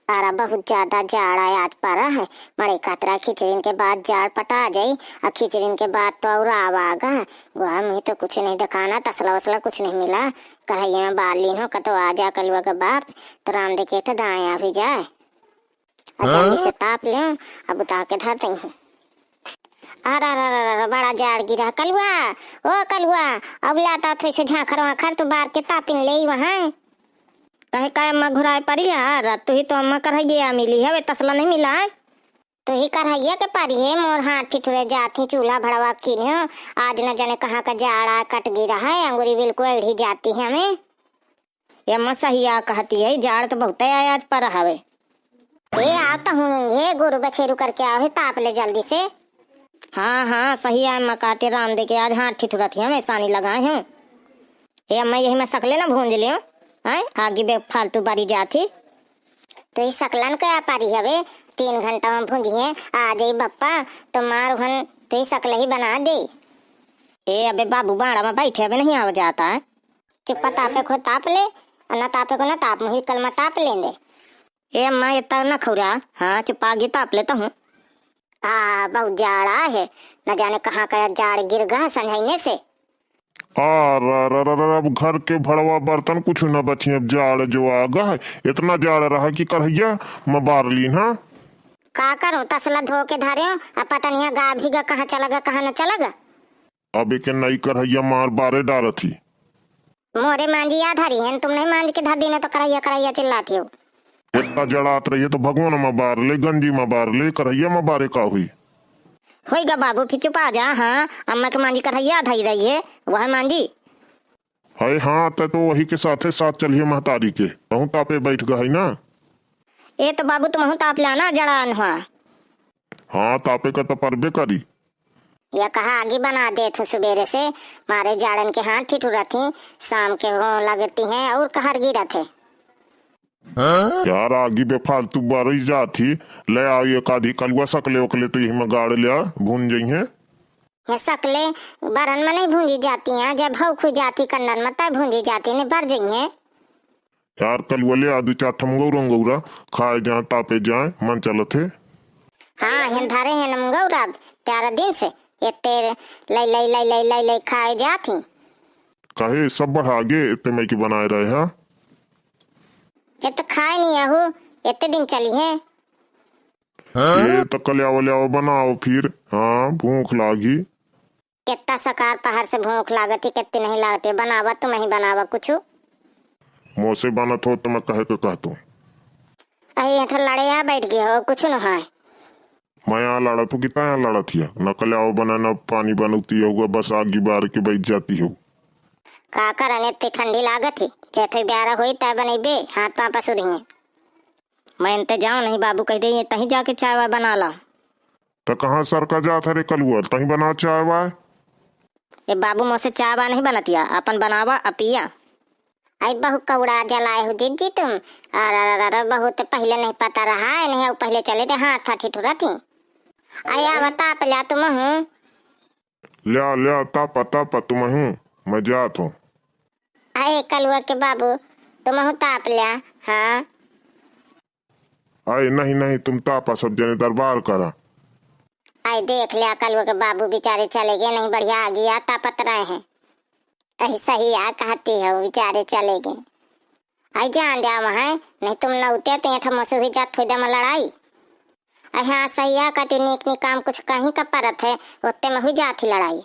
अरे बहुत ज्यादा जाड़ है आज पड़ा है। बड़े खतरा खिचड़ीन के बाद जाड़ पटा जाई और खिचड़ीन के बाद तो और आवागा गुहा में तो कुछ नहीं दिखाना, तसला वसला कुछ नहीं मिला। कढ़ाई में बालीन हो कतो आ जा कलुआ का बाप तो राम देखिए तो दाया भी जाए और जल्दी से ताप ले अब उतार के धरते हैं। अरे बड़ा जाड़ गिरा कलुआ, ओ कलुआ अब लाता थे से झांखर वाखर तो बार के तापिन ले वहाँ कहे का अम्मा घुराए पड़ी यार। तू ही तो अम्मा करहैया मिली है, वे तसला नहीं मिला है तो ही करहैया के पारी है। मोर हाथ ठिठुरे जाती चूल्हा भड़वा की आज न जाने कहाँ का जाड़ा कट गिरा है, अंगूरी बिल्कुल एड़ी जाती है हमें। ये अम्मा सही आ कहती है, जाड़ तो बहुत है आज पर हवे। ए आप तो होंगे गुरु बछेरू करके आओ ताप ले जल्दी से। हाँ हाँ सही है अम्मा कहती राम दे के आज हाथ ठिठुरा थी हमें सानी लगाए हूँ। ये अम्मा यही मैं सकले ना भूंज लियो आगे बे फालतू बारी जाती तो ये सकलन क्या पारी हवे 3 घंटा में भूंजिए आ जाई बप्पा तो मार हन तो ये सकल ही बना दे। ए अबे बाबू बाड़ा में बैठे अबे नहीं आ जाता है। चुप्पा तापे को ताप ले और न तापे को न ताप मुही कल में ताप लेंगे। ए अम्मा इतना न खौरा, हाँ चुप्पा आगे ताप लेता हूँ। बहुत जाड़ा है, न जाने कहाँ का जाड़ गिर गया संझाइने से। अब घर के भड़वा बर्तन कुछ न बची, अब जाड़ जो आगा है इतना जाड़ रहा कि करहिया मैं बार ली। हाँ का करूं तसला धो के धारे अब पता नहीं गा भीगा कहाँ चला कहाँ न चला। अब के नई करहिया मार बारे डार थी मोरे मांझी याद हरी है, तुम नहीं मांझ के धर दी तो करैया करैया चिल्लाती हो। इतना जड़ात रही है तो भगवान में बार ले, गंजी में बार ले, करहिया में बारे का हुई होएगा बाबू फिर चुप आ जा। हाँ अम्मा के मांझी करैया धाई रही है वह मांझी है। हाँ तो वही के साथ चलिए महतारी के कहूँ तापे बैठ गए ना। ए तो बाबू तुम ताप लाना जड़ान हुआ। हाँ तापे का तो परबे करी। यह कहा आगे बना दे थे सवेरे से मारे जाड़न के हाथ ठिठुरा थी शाम के हो लगती हैं और कहर गिरा थे। यार आगे बे फालतू बारिश जाती ले आओ एक आधी कलुआ सकले उकले तो यही में गाड़ लिया भून जाई है। ये सकले बरन में नहीं भूंजी जाती हैं, जब भौखू जाती कन्नन में तब भूंजी जाती नहीं भर जाई है। यार कलुआ ले आदू चार ठमगौरा खाए जाए तापे जाए मन चलत है। हाँ हम धारे हैं नमगौरा 13 दिन से इतने लै लै लै लै लै लै खाए जाती कहे सब बढ़ा गे इतने में की बनाए रहे। हाँ ये तो खाए नहीं आहू इतने दिन चली है। ये तो कल्यावा बनाओ फिर। हाँ भूख लागी कितना सकार पहाड़ से भूख लागती कितनी नहीं लागती बनावा तुम ही बनावा कुछ मोसे बनत हो तो मैं कहे के कहतू अरे अठल लड़े यहाँ बैठ गए हो कुछ न है। मैं यहाँ लड़ा तो कितना यहाँ लड़ा थी न कल्यावा बना न पानी बनती होगा बस आगी बार के बैठ जाती हो। का करने इतनी ठंडी लागत थी जेठे ब्यारा हुई तय बनेबे हाथ पाँव पसुरी है। मैं इनते जाऊँ नहीं बाबू कह दे तहीं जाके चाय वाय बना ला। तो कहाँ सर का जाता रे कलुआ तहीं बना चाय वाय। ये बाबू मुझसे चाय वाय नहीं बनतिया अपन बनावा अपिया। आई बहु कौड़ा जलाए हो जिज्जी तुम। अरे बहुत पहले नहीं पता रहा है नहीं पहले चले थे हाथ था ठिठुरा थी। आया बता पला तुम हूँ लिया तापा तुम हूँ मैं जात हूँ। आए कलुआ के बाबू तुम हूँ ताप लिया। हाँ आए नहीं तुम तापा सब जने दरबार करा। आई देख लिया कलुआ के बाबू बेचारे चले गए नहीं बढ़िया आ गया तापत रहे हैं। ऐसा ही आ कहती है बेचारे चले गए। आई जान जा वहाँ नहीं तुम नौते तो यहाँ मसू ही जात थोड़ा में लड़ाई। हाँ सही आ कहती नीक काम कुछ कहीं का परत है उतने में हुई जाती लड़ाई।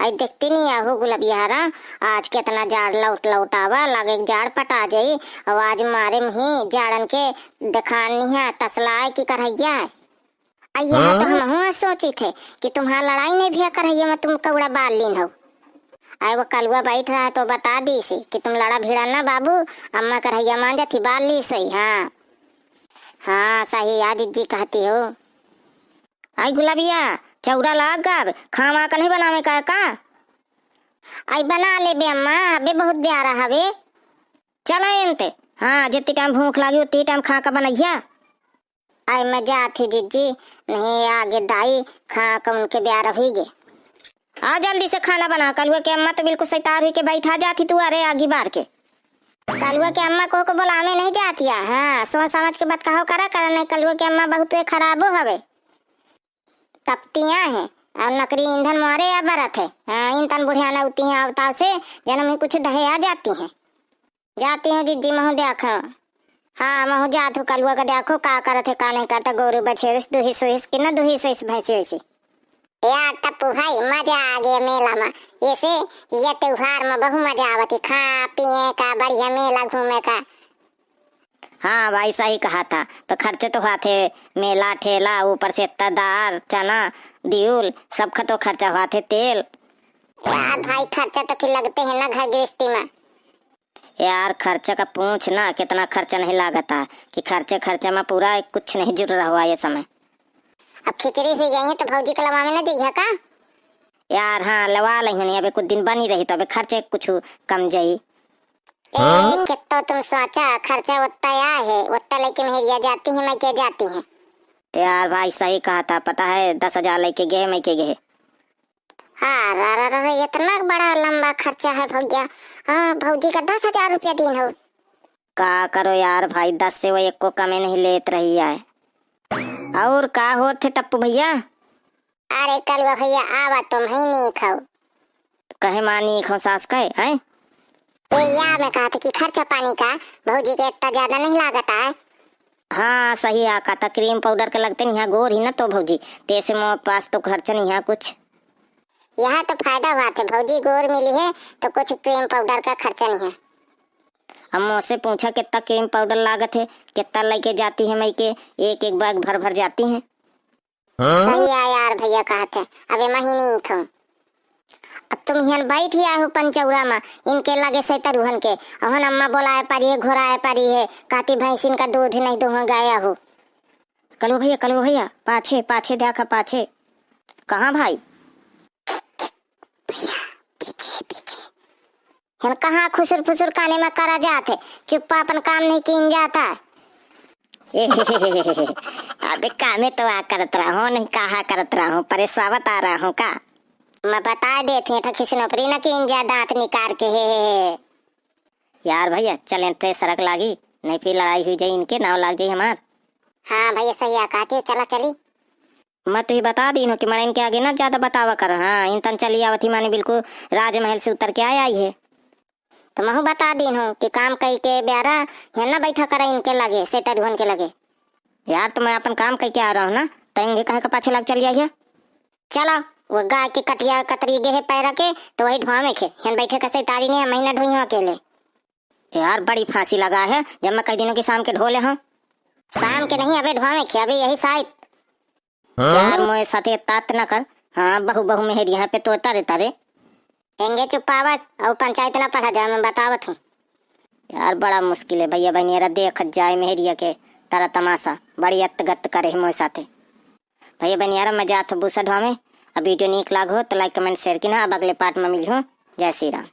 आई देखती नहीं आहू गुलबियारा आज कितना जाड़ लौट आवा लगे जाड़ पटा जाई आवाज मारे ही जाड़न के दिखानी है तसलाए की करैया है। अय्या तो हम सोची थे कि तुम्हारा लड़ाई नहीं भी करैया में तुम कौड़ा बाल लीन हो। आई वो कलुआ बैठ रहा है तो बता दी सी कि तुम लड़ा भिड़ा ना बाबू अम्मा करैया मान जाती बाल ली सोई। हाँ हाँ सही आज जी कहती हो। आई गुलाबिया चौरा लाग गब खावा का नहीं बनावे का आई बना ले बे अम्मा अबे बहुत प्यारा हवे चला एनते। हाँ जितनी टाइम भूख लगी उतनी टाइम खा का बनैया। आई मैं जाती जिज्जी नहीं आगे दाई खा का उनके प्यारा हुई गे। आ जल्दी से खाना बना कल हुए के अम्मा तो बिल्कुल सैतार हुई के बैठा जाती तू अरे आगी बार के। कलुआ के अम्मा को बुलावे नहीं जाती है। हाँ, सोच समझ के बात कहो करा कर, नहीं कलुआ के अम्मा बहुत खराबो हवे, तपतियां हैं और नकरी ईंधन मारे या बरत है। हाँ, ईंधन बुढ़िया न उती हैं अवतार से जन्म में कुछ ढहे आ जाती हूँ जीजी महू देखो। हाँ, महू जात हो कलुआ का देखो का करत है का नहीं करता, गोरू बछेरिस दुही सुहिस की न दुही सुहिस भैंसी वैसी। यार टप्पू भाई मजा आ गया मेला में, ऐसे ये त्योहार में बहु मजा आवती, खा पिए का बढ़िया मेला घूमे का। हाँ भाई सही कहा था, तो खर्चे तो हुआ थे, मेला ठेला ऊपर से दाल चना दियूल सब का तो खर्चा हुआ थे, तेल। यार भाई खर्चा तो फिर लगते हैं ना घर गृहस्थी में। यार खर्चा का पूछ ना, कितना खर्चा नहीं लागता कि खर्चे में पूरा कुछ नहीं जुड़ रहा हुआ ये समय। अब खिचड़ी हुई गई है तो भौजी का लवा में न दी का। यार हाँ लवा ली नहीं, अभी कुछ दिन बनी रही तो अभी खर्चे कुछ कम जाई। तो तुम सोचा खर्चा उतना या है, उतना लेके मेहरिया जाती है मैं क्या जाती है। यार भाई सही कहा था, पता है 10,000 लेके गए मैं के गए। हाँ इतना बड़ा लंबा खर्चा है भौजिया। हाँ भौजी का 10,000 रुपया दिन हो। का करो यार भाई, 10 से वो एक को कमे नहीं लेत रही है। और का हो थे टप्पू भैया? अरे कलुआ भैया आवा तुम ही नहीं खाओ। कहे मानी खाओ सास कहे हैं? यार मैं कहा था कि खर्चा पानी का भौजी के इतना ज्यादा नहीं लागता है। हाँ सही आका था, क्रीम पाउडर के लगते नहीं, यहाँ गोर ही ना तो भौजी तेसे मोर पास तो खर्चा नहीं है कुछ। यहाँ तो फायदा हुआ था, भौजी गोर मिली है तो कुछ क्रीम पाउडर का खर्चा नहीं है। अब मुझसे पूछा कितना क्रीम पाउडर लागत है, कितना लेके जाती है मई के, एक बैग भर जाती है। सही है यार भैया कहा थे, अबे महीने खाऊं। अब तुम यहाँ बैठ आए हो पंचौरा में, इनके लगे से तरुहन के अहन अम्मा बोलाए पारी है घोराए पारी है, काती भैंस इनका दूध नहीं दूह गाया हो। कलो भैया पाछे देखा पाछे। कहाँ भाई? पीछे हम कहाँ खुसुर फुसुर काने में करा जाते, चुप्पा अपन काम नहीं कीन जाता। अबे कामे तो आ करत रहा हूँ, नहीं कहा करत रहा हूँ, परेशावत आ रहा हूँ का। मैं बता देती हूँ किसी नौकरी न कीन जा दांत निकाल के। यार भैया चलें तो सड़क लागी, नहीं फिर लड़ाई हुई जाए इनके नाव लाग जाये हमार। हाँ भैया सही है कहती हूँ, चला चली। मैं तो ये बता दी हूँ कि मैं इनके आगे ना ज्यादा बतावा कर। हाँ इन तन चली आवती माने बिल्कुल राजमहल से उतर के आई है, तो मैं बता दी हूँ कि काम कही के ब्यारा यहाँ ना बैठा करा इनके लगे सेटर धुन के लगे। यार तो मैं अपन काम कही के आ रहा हूँ ना, तंगे कहे का पाछे लग चली आई है। चलो वो गाय के कटिया कतरी गे है पैरा के तो वही धुआं में खे यहाँ बैठे कैसे तारी ने महीना ढोई हूँ अकेले। यार बड़ी फांसी लगा है, जब मैं कई दिनों के शाम के ढोले हूँ। शाम के नहीं अबे धुआं में खे, अभी यही शायद। यार मोए साथे तात न कर। हाँ बहु मेहरी यहाँ पे तो तारे एंगे चुपावत और पंचायत ना पढ़ा जाए, मैं बतावत हूँ। यार बड़ा मुश्किल है भैया बहनिया देख जाए मेहरिया के तारा तमाशा बड़ी अतगत करे मोए साथे। भैया बहनियारा मैं जात भूसा ढोमे। अब वीडियो नीक लाग हो तो लाइक कमेंट शेयर की ना, अब अगले पार्ट में मिल हूँ। जय श्री राम।